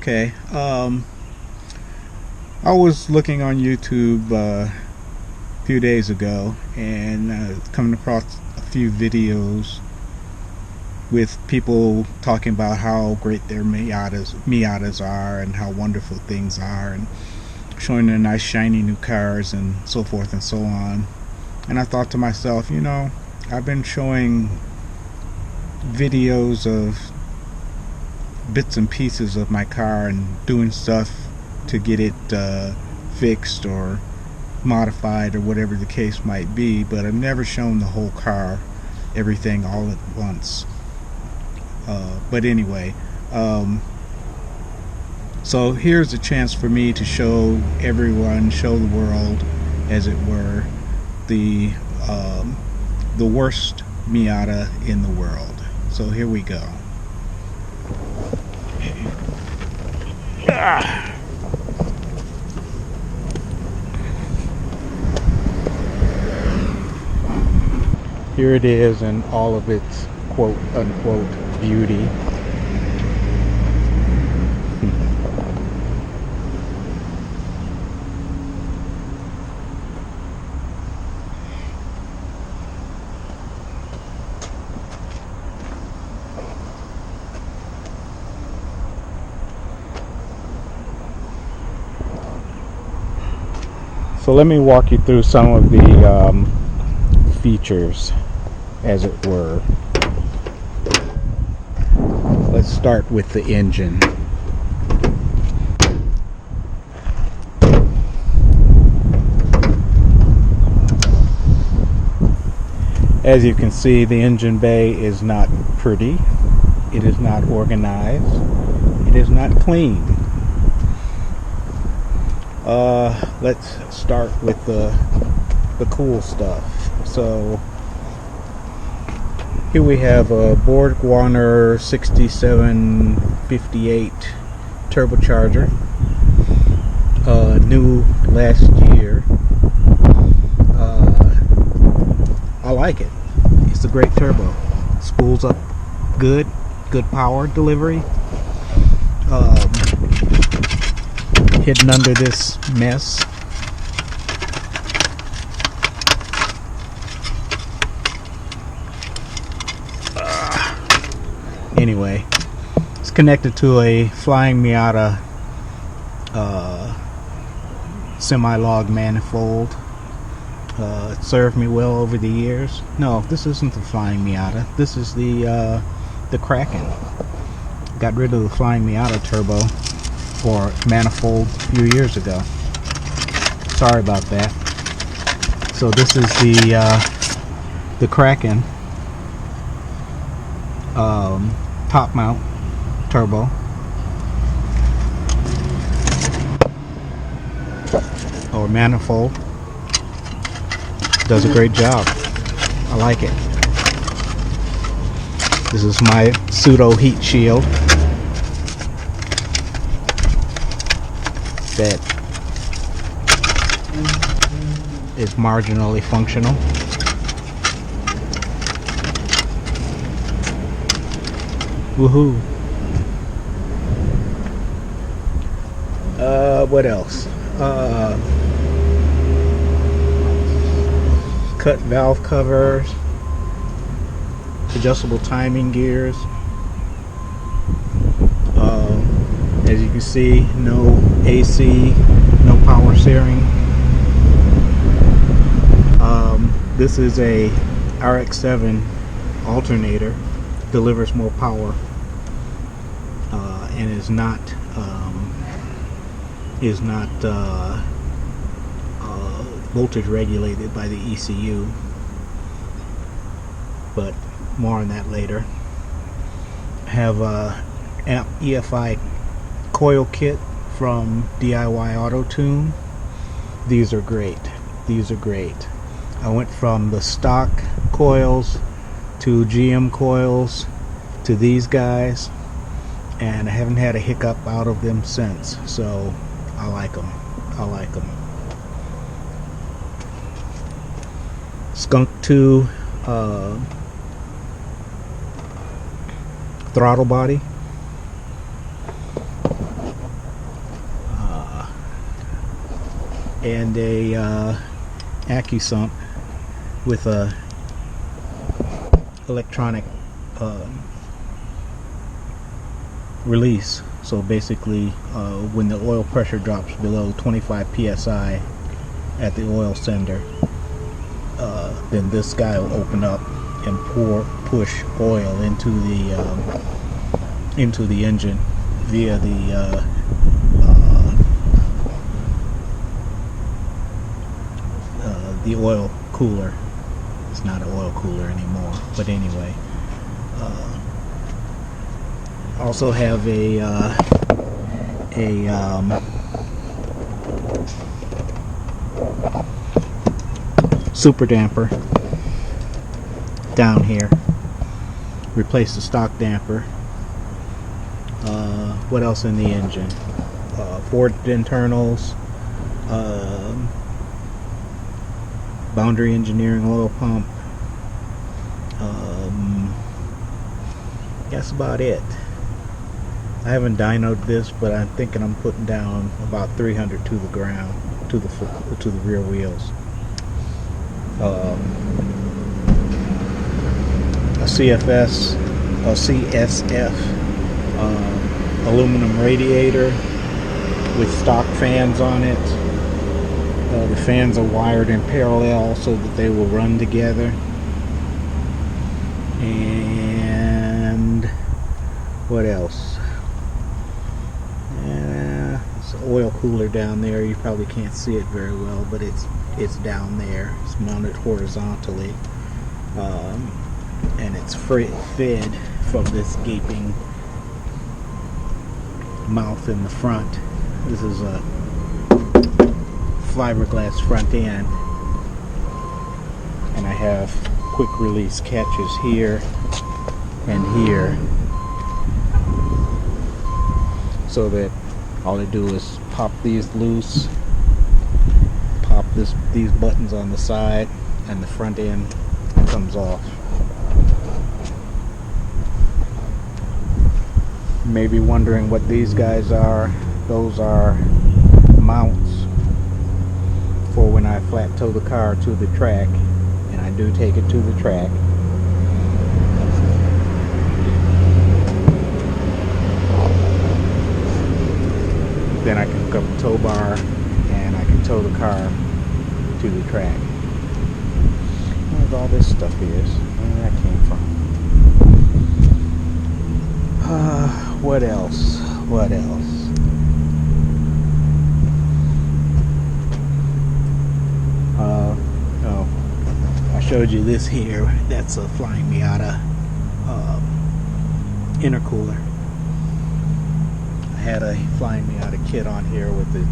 Okay. I was looking on YouTube a few days ago and coming across a few videos with people talking about how great their Miatas are and how wonderful things are, and showing their nice shiny new cars and so forth and so on. And I thought to myself, I've been showing videos of bits and pieces of my car and doing stuff to get it fixed or modified or whatever the case might be, but I've never shown the whole car, everything all at once. But anyway, so here's a chance for me to show everyone, show the world, as it were, the worst Miata in the world. So here we go. Here it is in all of its quote unquote beauty. So let me walk you through some of the features, as it were. Let's start with the engine. As you can see, the engine bay is not pretty. It is not organized. It is not clean. Let's start with the cool stuff. So here we have a BorgWarner 6758 turbocharger, new last year. I like it. It's a great turbo. Spools up good power delivery. Hidden under this mess. Anyway, it's connected to a Flying Miata semi-log manifold. It served me well over the years. No, this isn't the Flying Miata. This is the Kraken. Got rid of the Flying Miata turbo or manifold a few years ago. Sorry about that. So this is the Kraken top mount turbo. Or manifold. Does a great job. I like it. This is my pseudo heat shield that is marginally functional. Woohoo! What else? Cut valve covers, adjustable timing gears. As you can see, no AC, no power steering. This is a RX-7 alternator, delivers more power, and is not voltage regulated by the ECU, but more on that later. Have a amp EFI coil kit from DIY Auto Tune. These are great. I went from the stock coils to GM coils to these guys, and I haven't had a hiccup out of them since, so I like them. Skunk 2 throttle body. and a AccuSump with a electronic release. So basically, when the oil pressure drops below 25 psi at the oil sender, then this guy will open up and push oil into the engine via the oil cooler. It's not an oil cooler anymore, but anyway. Also have a super damper down here. Replace the stock damper. What else in the engine? Ford internals, Boundary Engineering oil pump. That's about it. I haven't dynoed this, but I'm thinking I'm putting down about 300 to the ground, to the rear wheels. A CSF aluminum radiator with stock fans on it. The fans are wired in parallel so that they will run together. And what else? It's an oil cooler down there. You probably can't see it very well, but it's down there. It's mounted horizontally, and it's fed from this gaping mouth in the front. This is a fiberglass front end, and I have quick release catches here and here, so that all I do is pop these loose, pop these buttons on the side, and the front end comes off. You may be wondering what these guys are. Those are mounts for when I flat tow the car to the track, and I do take it to the track. Then I can hook up a tow bar and I can tow the car to the track. Where's all this stuff is? Where that came from? What else? What else? Oh, I showed you this here. That's a Flying Miata intercooler. I had a Flying Miata kit on here with the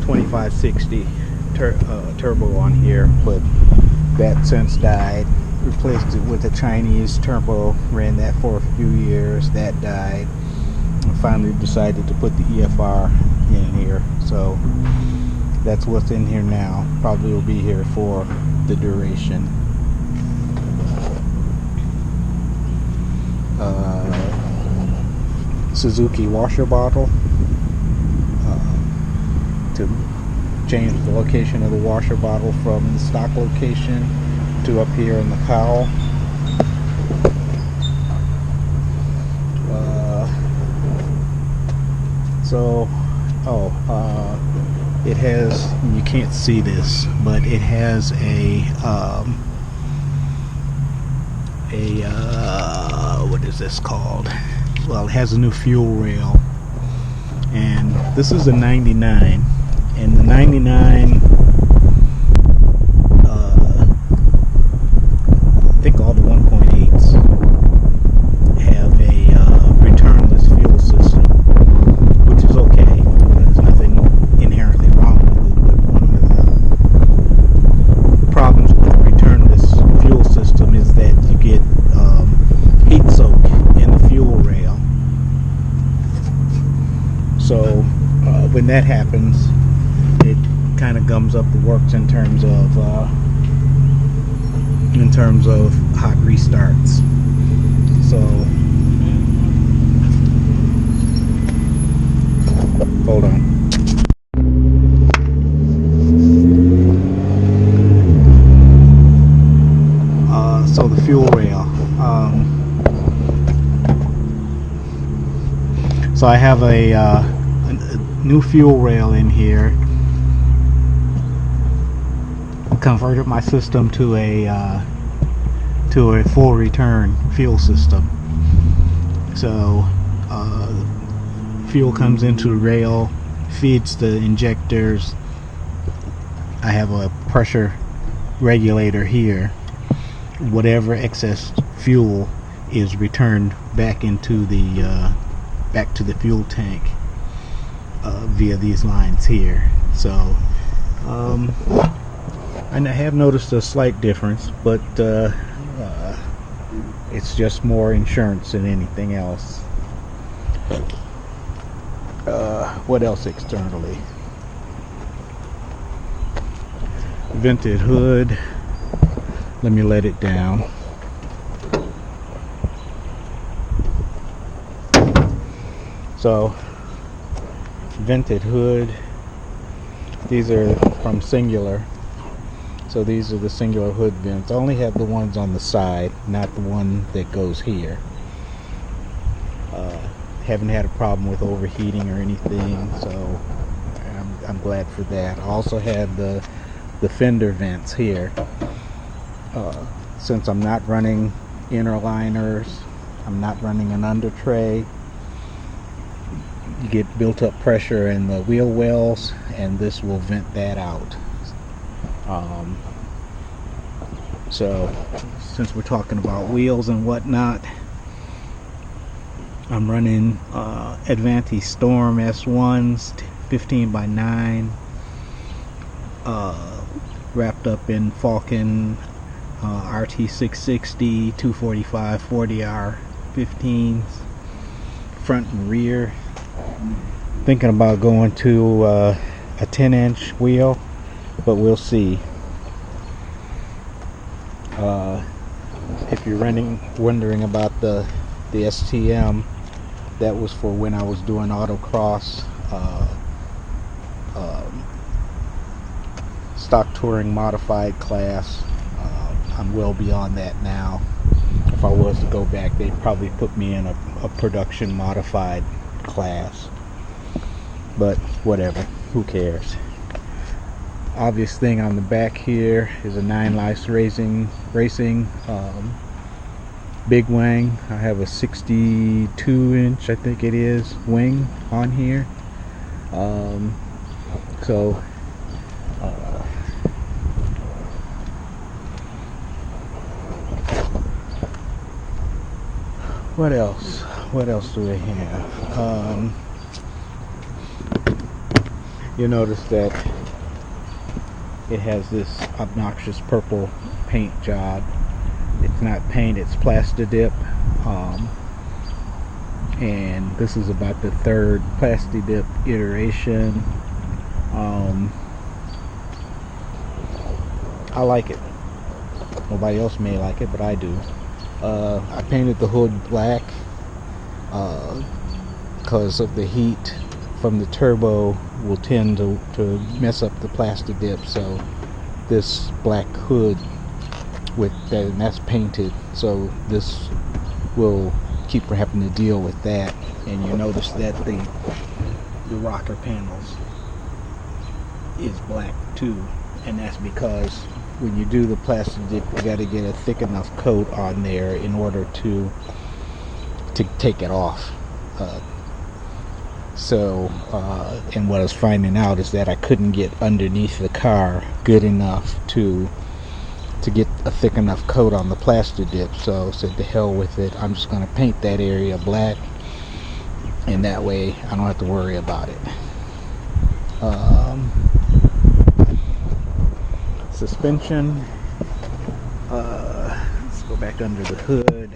2560 turbo on here, but that since died. Replaced it with a Chinese turbo, ran that for a few years, that died. I finally decided to put the EFR in here, so that's what's in here now. Probably will be here for the duration. Suzuki washer bottle to change the location of the washer bottle from the stock location to up here in the cowl. It has, you can't see this, but it has what is this called? Well, it has a new fuel rail, and this is a 99, and the 99, I think all the 1.8s have a returnless fuel system, which is okay. There's nothing inherently wrong with it, but one of the problems with the returnless fuel system is that you get heat soak in the fuel rail. So when that happens, it kind of gums up the works in terms of hot restarts. So hold on. So I have a new fuel rail in here. Converted my system to a full return fuel system. So fuel comes into the rail, feeds the injectors. I have a pressure regulator here. Whatever excess fuel is returned back into the back to the fuel tank via these lines here. So and I have noticed a slight difference, but it's just more insurance than anything else. What else externally? Vented hood. Let me let it down. So, vented hood. These are from Singular. So these are the Singular hood vents. I only have the ones on the side, not the one that goes here. Haven't had a problem with overheating or anything, so I'm glad for that. I also have the fender vents here. Since I'm not running inner liners, I'm not running an under tray, you get built up pressure in the wheel wells, and this will vent that out. So since we're talking about wheels and whatnot, I'm running Advanti Storm S1s 15x9 wrapped up in Falcon RT660 245 40R 15s front and rear. Thinking about going to a 10-inch wheel, but we'll see. If you're wondering about the STM, that was for when I was doing autocross, stock touring modified class. I'm well beyond that now. If I was to go back, they'd probably put me in a production modified class, but whatever, who cares. Obvious thing on the back here is a 9 Lives Racing big wing. I have a 62-inch, I think it is, wing on here. What else? What else do we have? You notice that it has this obnoxious purple paint job. It's not paint, it's Plastidip. And this is about the third Plastidip iteration. I like it. Nobody else may like it, but I do. I painted the hood black because of the heat from the turbo will tend to mess up the Plastidip. So this black hood with that, and that's painted, so this will keep from having to deal with that. And you notice that the rocker panels is black too, and that's because when you do the Plastidip, you got to get a thick enough coat on there in order to take it off. And what I was finding out is that I couldn't get underneath the car good enough to get a thick enough coat on the Plastidip, so I said to hell with it. I'm just going to paint that area black, and that way I don't have to worry about it. Suspension. Let's go back under the hood.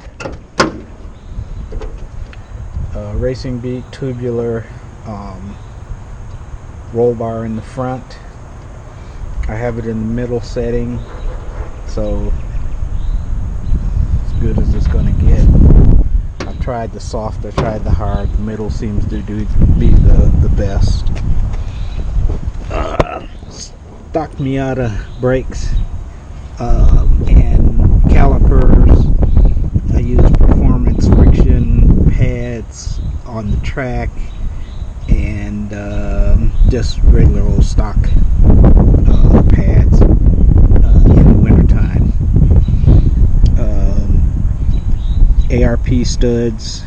Racing Beat tubular roll bar in the front. I have it in the middle setting, so as good as it's going to get. I've tried the soft, I've tried the hard. The middle seems to be the best. Stock Miata brakes and calipers. I use performance friction pads on the track, and just regular old stock pads in the wintertime. ARP studs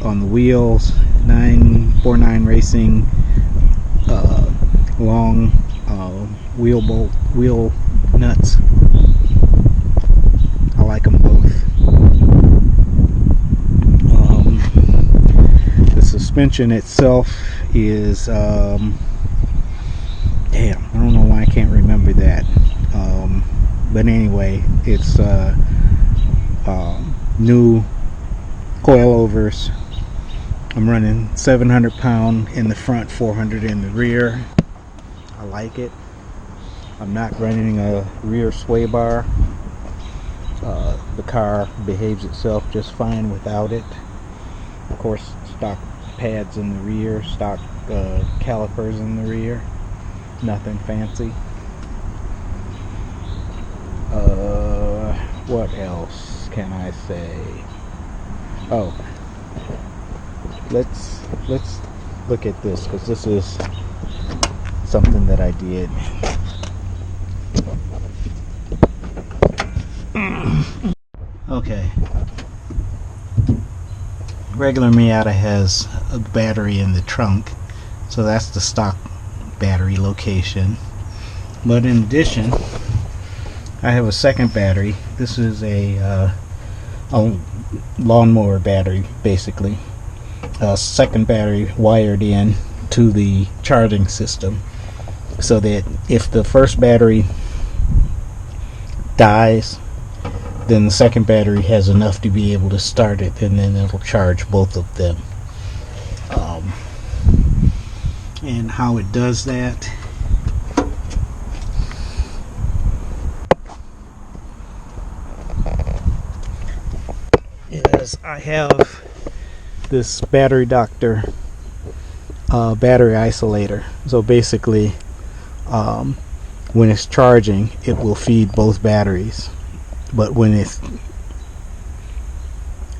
on the wheels, 949 Racing long wheel nuts. I like them both. The suspension itself is damn, I don't know why I can't remember that, but anyway, it's new coilovers. I'm running 700 pound in the front, 400 in the rear. I like it. I'm not running a rear sway bar. The car behaves itself just fine without it. Of course, stock pads in the rear, stock calipers in the rear. Nothing fancy. What else can I say? Oh, let's look at this, because this is something that I did. Okay. Regular Miata has a battery in the trunk, so that's the stock battery location. But in addition, I have a second battery. This is a lawnmower battery, basically. A second battery wired in to the charging system, so that if the first battery dies, then the second battery has enough to be able to start it, and then it'll charge both of them. And how it does that is I have this battery doctor battery isolator. So basically, when it's charging, it will feed both batteries, but when it's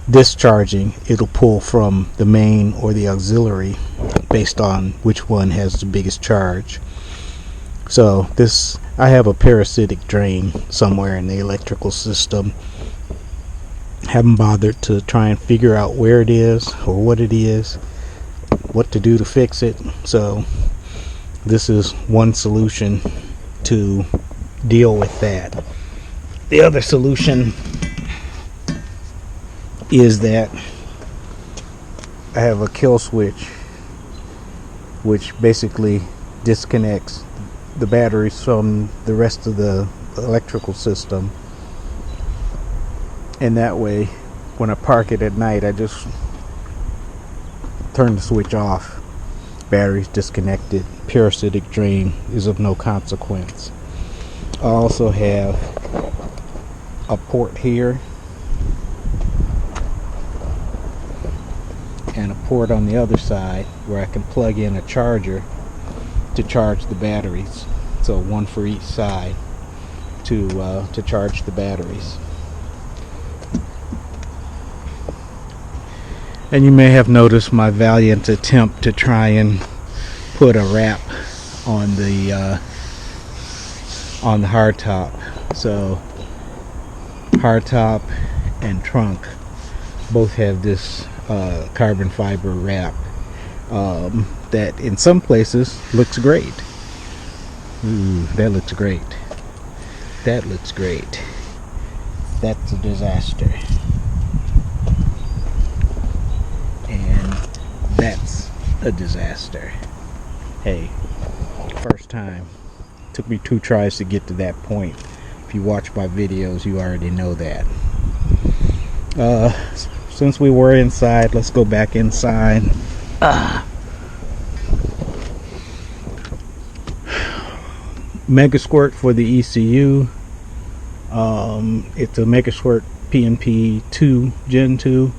discharging, it'll pull from the main or the auxiliary based on which one has the biggest charge. So this, I have a parasitic drain somewhere in the electrical system. Haven't bothered to try and figure out where it is or what it is, what to do to fix it. So this is one solution to deal with that. The other solution is that I have a kill switch, which basically disconnects the batteries from the rest of the electrical system, and that way when I park it at night, I just turn the switch off. Batteries disconnected, parasitic drain is of no consequence. I also have a port here and a port on the other side where I can plug in a charger to charge the batteries. So one for each side to charge the batteries. And you may have noticed my valiant attempt to try and put a wrap on the hardtop. So hardtop and trunk both have this carbon fiber wrap that in some places looks great. Ooh, that looks great. That looks great. That's a disaster. And that's a disaster. Hey, first time. Took me 2 tries to get to that point. If you watch my videos, you already know that. Since we were inside, let's go back inside. Mega Squirt for the ECU. It's a Mega Squirt PNP 2 Gen 2.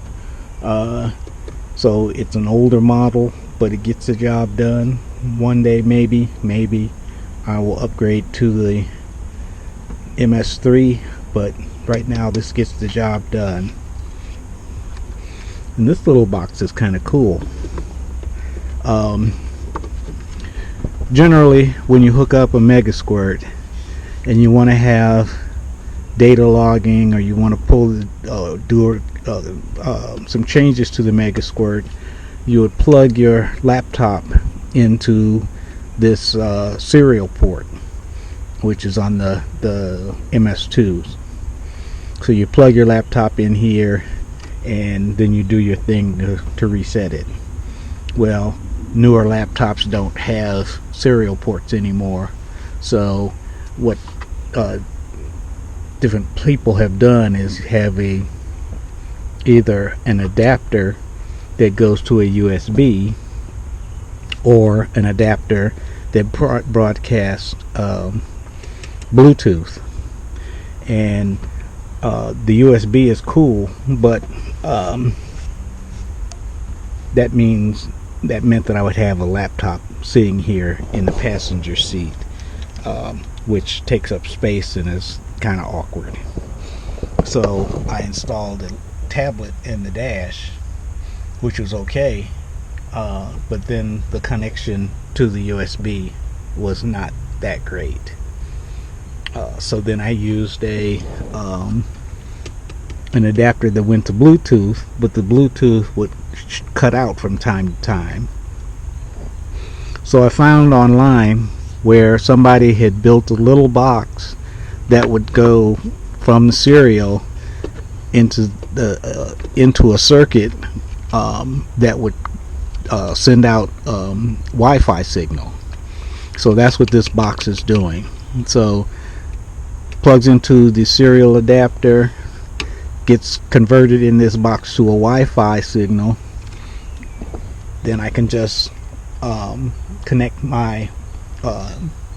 So it's an older model, but it gets the job done. One day, maybe I will upgrade to the MS3, but right now this gets the job done. And this little box is kind of cool. Generally, when you hook up a Mega Squirt and you want to have data logging, or you want to do some changes to the Mega Squirt, you would plug your laptop into this serial port, which is on the MS2s. So you plug your laptop in here, and then you do your thing to reset it. Well, newer laptops don't have serial ports anymore. So what different people have done is have either an adapter that goes to a USB, or an adapter that broadcasts Bluetooth. And the USB is cool, but that meant that I would have a laptop sitting here in the passenger seat, which takes up space and is kind of awkward. So I installed a tablet in the dash, which was okay, but then the connection to the USB was not that great. So then I used an adapter that went to Bluetooth, but the Bluetooth would cut out from time to time. So I found online where somebody had built a little box that would go from the serial into a circuit that would send out Wi-Fi signal. So that's what this box is doing. So plugs into the serial adapter, gets converted in this box to a Wi-Fi signal. Then I can just connect my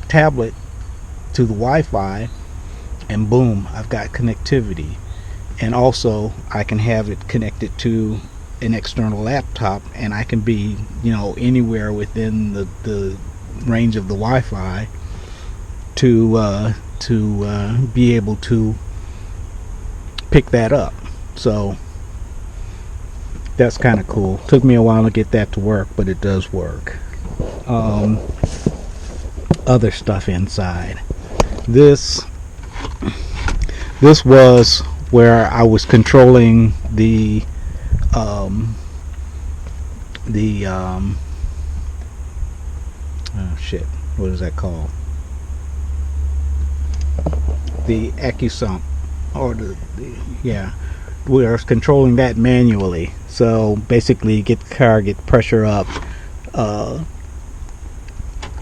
tablet to the Wi-Fi, and boom, I've got connectivity. And also I can have it connected to an external laptop, and I can be anywhere within the range of the Wi-Fi to be able to pick that up. So that's kind of cool. Took me a while to get that to work, but it does work. Other stuff inside. This was where I was controlling the oh shit, what is that called? The AccuSump, or we are controlling that manually. So basically, get the car, get the pressure up.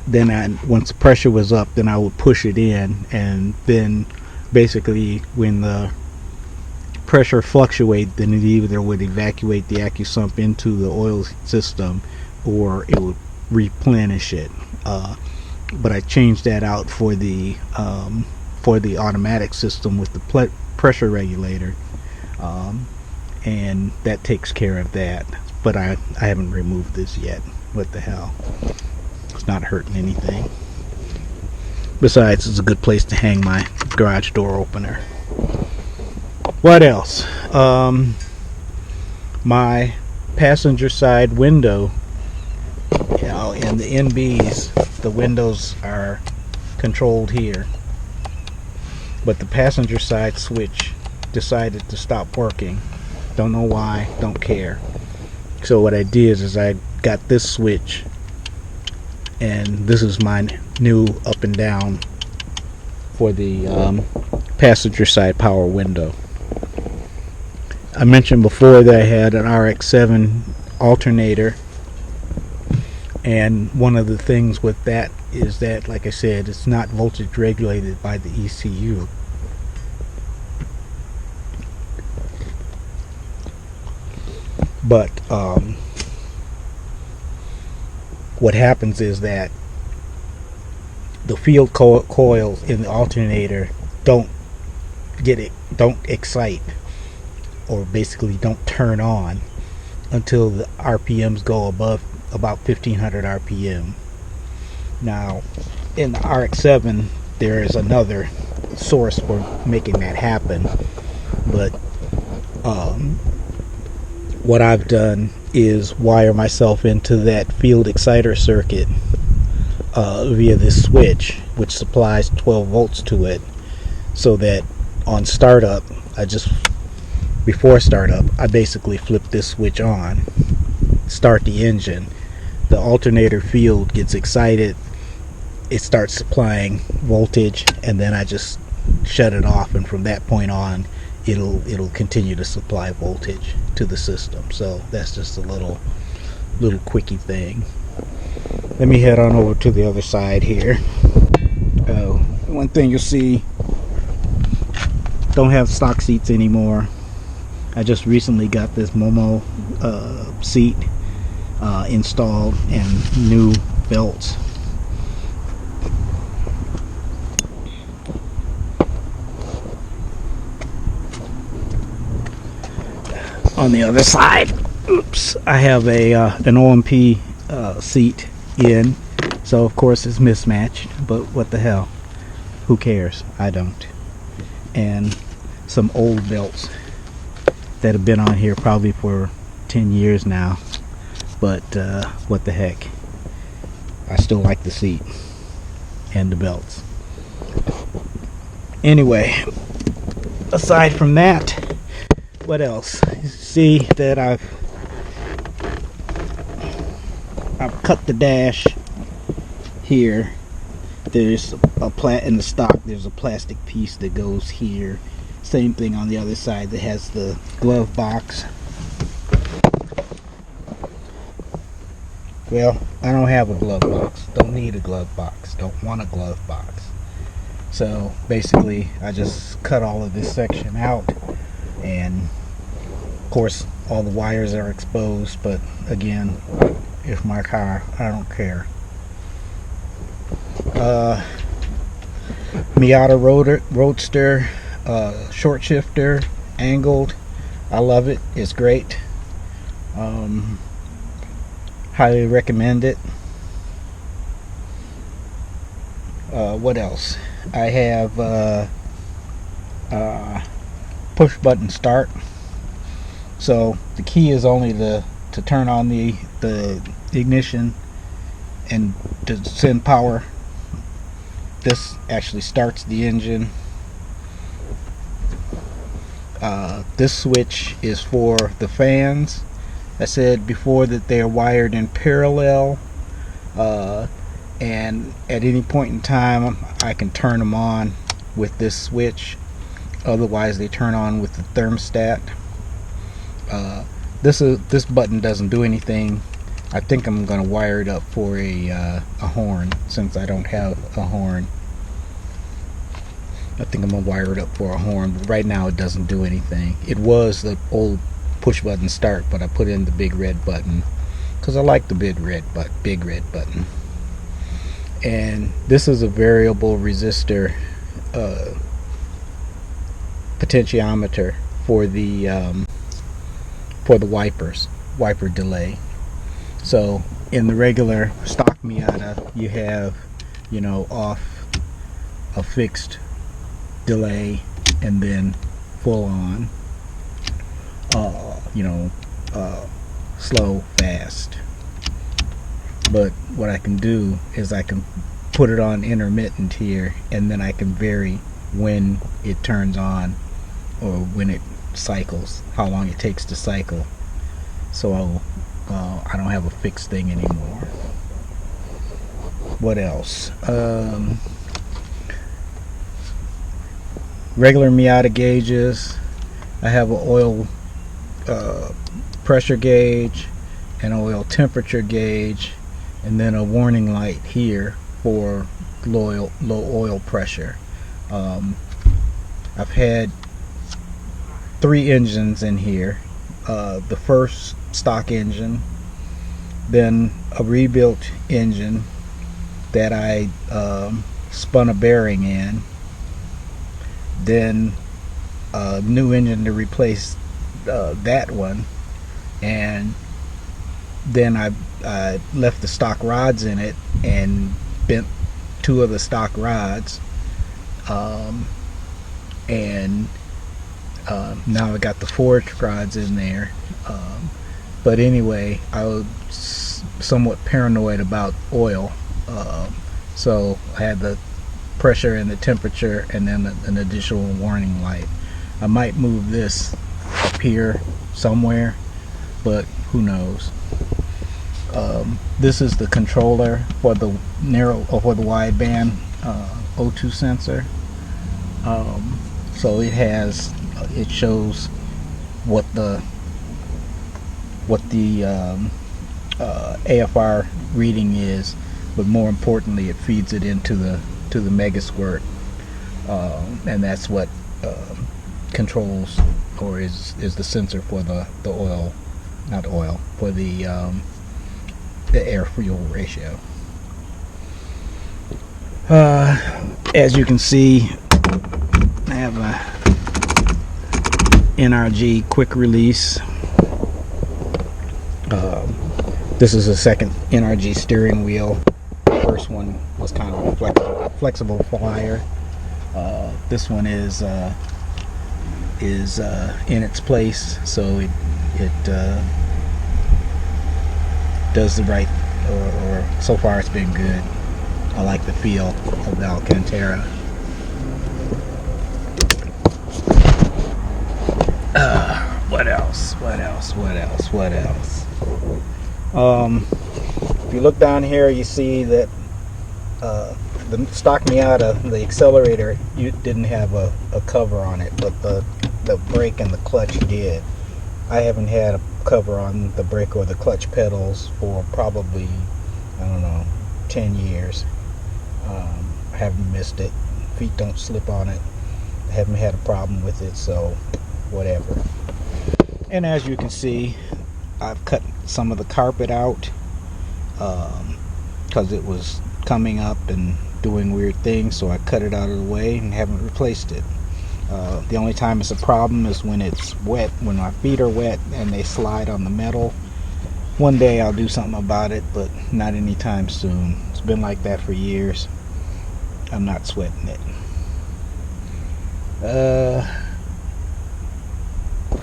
Then once the pressure was up, then I would push it in, and then basically when the pressure fluctuated, then it either would evacuate the AccuSump into the oil system, or it would replenish it. But I changed that out for the automatic system with the pressure regulator, and that takes care of that. But I haven't removed this yet. What the hell? It's not hurting anything. Besides, it's a good place to hang my garage door opener. What else? My passenger side window, in the NBs, the windows are controlled here, but the passenger side switch decided to stop working. Don't know why, don't care. So what I did is I got this switch, and this is my new up and down for the passenger side power window. I mentioned before that I had an RX-7 alternator, and one of the things with that is that, like I said, it's not voltage regulated by the ECU. But what happens is that the field coils in the alternator don't excite, or basically don't turn on until the RPMs go above about 1500 RPM. Now, in the RX-7, there is another source for making that happen, but what I've done is wire myself into that field exciter circuit via this switch, which supplies 12 volts to it, so that on startup, before startup, I basically flip this switch on, start the engine, the alternator field gets excited, it starts supplying voltage, and then I just shut it off, and from that point on it'll continue to supply voltage to the system. So that's just a little quickie thing. Let me head on over to the other side here. Oh, one thing you'll see, don't have stock seats anymore. I just recently got this Momo seat installed and new belts. On the other side, oops, I have an OMP seat in, so of course it's mismatched, but what the hell, who cares? I don't. And some old belts that have been on here probably for 10 years now, but what the heck, I still like the seat and the belts. Anyway, aside from that, what else? You see that I've cut the dash here. There's in the stock there's a plastic piece that goes here. Same thing on the other side that has the glove box. Well, I don't have a glove box. Don't need a glove box. Don't want a glove box. So basically I just cut all of this section out, and of course all the wires are exposed, but again, it's my car, I don't care. Miata Roadster, short shifter, angled. I love it. It's great. Highly recommend it. What else? I have push button start. So the key is only to turn on the ignition and to send power. This actually starts the engine. This switch is for the fans. I said before that they are wired in parallel, and at any point in time I can turn them on with this switch. Otherwise they turn on with the thermostat. This button doesn't do anything. I think I'm gonna wire it up for a horn, since I don't have a horn. I think I'm gonna wire it up for a horn, but right now it doesn't do anything. It was the old push button start, but I put in the big red button because I like the big red button. And this is a variable resistor potentiometer for the wiper delay. So in the regular stock Miata, you have, off, a fixed delay, and then full on, slow, fast. But what I can do is I can put it on intermittent here, and then I can vary when it turns on or when it cycles, how long it takes to cycle. So I don't have a fixed thing anymore. What else? Regular Miata gauges. I have an oil pressure gauge, an oil temperature gauge, and then a warning light here for low oil pressure. I've had 3 engines in here. The first stock engine, then a rebuilt engine that I spun a bearing in, then a new engine to replace that one, and then I left the stock rods in it and bent 2 of the stock rods, and now I got the forged rods in there. But anyway, I was somewhat paranoid about oil, so I had the pressure and the temperature, and then an additional warning light. I might move this up here somewhere, but who knows. This is the controller for the narrow or for the wideband O2 sensor. So it shows what the AFR reading is, but more importantly, it feeds it into the megasquirt, and that's what controls or is the sensor for the oil, not oil, for the air fuel ratio. As you can see, I have a NRG quick release. This is a second NRG steering wheel. The first one was kind of a flexible flyer. This one is in its place, so it does the right, or so far it's been good. I like the feel of the Alcantara. What else? If you look down here, you see that the stock Miata, the accelerator, didn't have a cover on it, but the brake and the clutch did. I haven't had a cover on the brake or the clutch pedals for probably, I don't know, 10 years. I haven't missed it. Feet don't slip on it. I haven't had a problem with it, so whatever. And as you can see, I've cut some of the carpet out because it was coming up and doing weird things, so I cut it out of the way and haven't replaced it. The only time it's a problem is when it's wet, when my feet are wet and they slide on the metal. One day I'll do something about it, but not anytime soon. It's been like that for years. I'm not sweating it.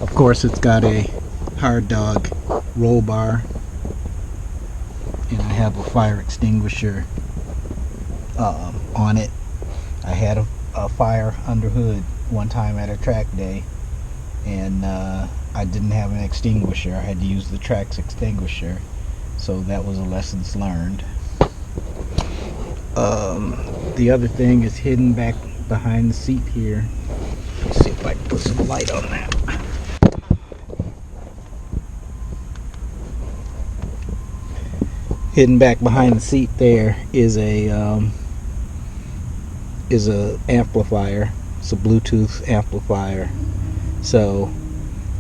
Of course, it's got a hard dog roll bar, and I have a fire extinguisher on it. I had a fire under hood one time at a track day, and I didn't have an extinguisher. I had to use the track's extinguisher, so that was a lessons learned. The other thing is hidden back behind the seat here. Let's see if I can put some light on that. Hidden back behind the seat there is a amplifier. It's a Bluetooth amplifier, so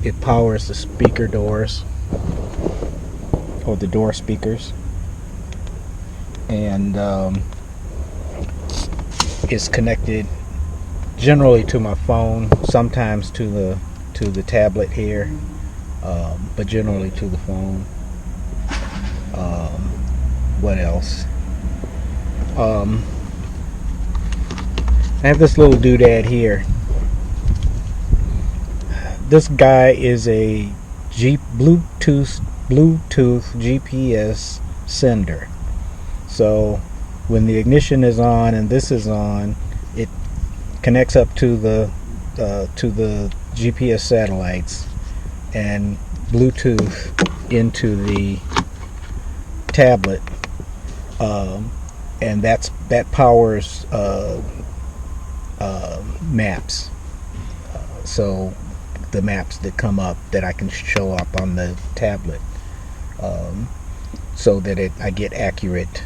it powers the speaker doors, or the door speakers, and it's connected generally to my phone, sometimes to the tablet here, but generally to the phone. What else? I have this little doodad here. This guy is a Bluetooth GPS sender. So when the ignition is on and this is on, it connects up to the GPS satellites and Bluetooth into the tablet, and that powers maps. So the maps that come up that I can show up on the tablet, so that I get accurate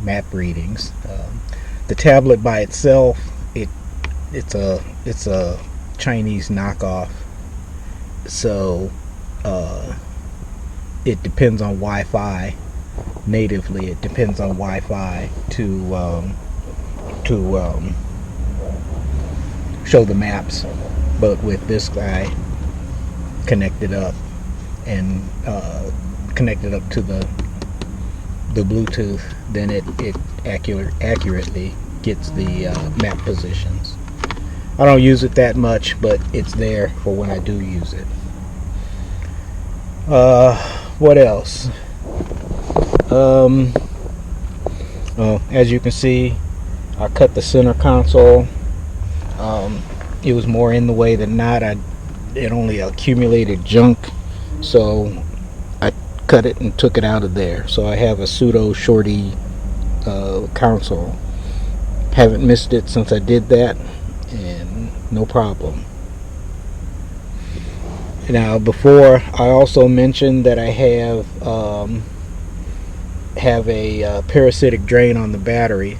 map readings. The tablet by itself, it's a Chinese knockoff, so it depends on Wi-Fi. Natively, it depends on Wi-Fi to show the maps. But with this guy connected up and connected up to the Bluetooth, then it accurately gets the map positions. I don't use it that much, but it's there for when I do use it. what else? Well, as you can see, I cut the center console. It was more in the way than not. It only accumulated junk, so I cut it and took it out of there. So I have a pseudo shorty console. Haven't missed it since I did that, and no problem. Now, before, I also mentioned that I have a parasitic drain on the battery,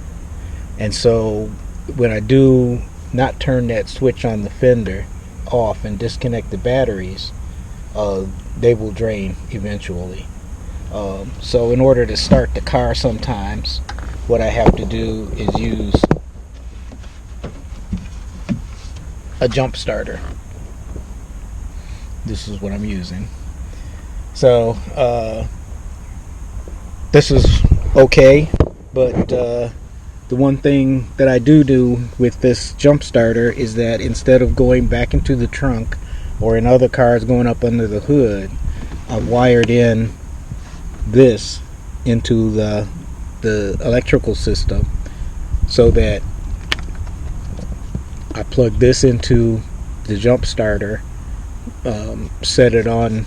and so when I do not turn that switch on the fender off and disconnect the batteries, they will drain eventually. So in order to start the car, sometimes what I have to do is use a jump starter. This is what I'm using. So this is okay, but the one thing that I do with this jump starter is that instead of going back into the trunk or in other cars going up under the hood, I've wired in this into the electrical system so that I plug this into the jump starter, set it on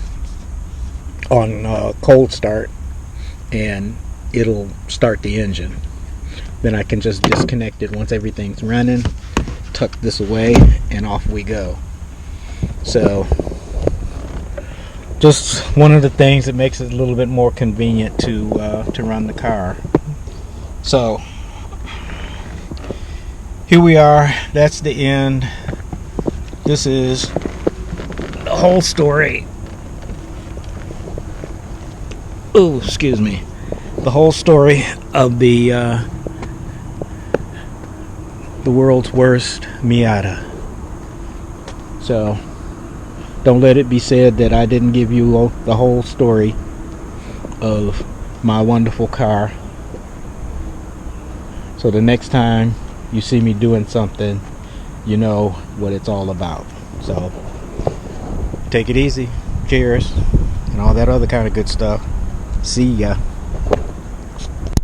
cold start, and it'll start the engine. Then I can just disconnect it once everything's running, tuck this away, and off we go. So just one of the things that makes it a little bit more convenient to run the car. So here we are. That's the end. This is the whole story. Oh, excuse me. The whole story of the world's worst Miata. So don't let it be said that I didn't give you the whole story of my wonderful car. So the next time you see me doing something, you know what it's all about. So take it easy. Cheers. And all that other kind of good stuff. See ya.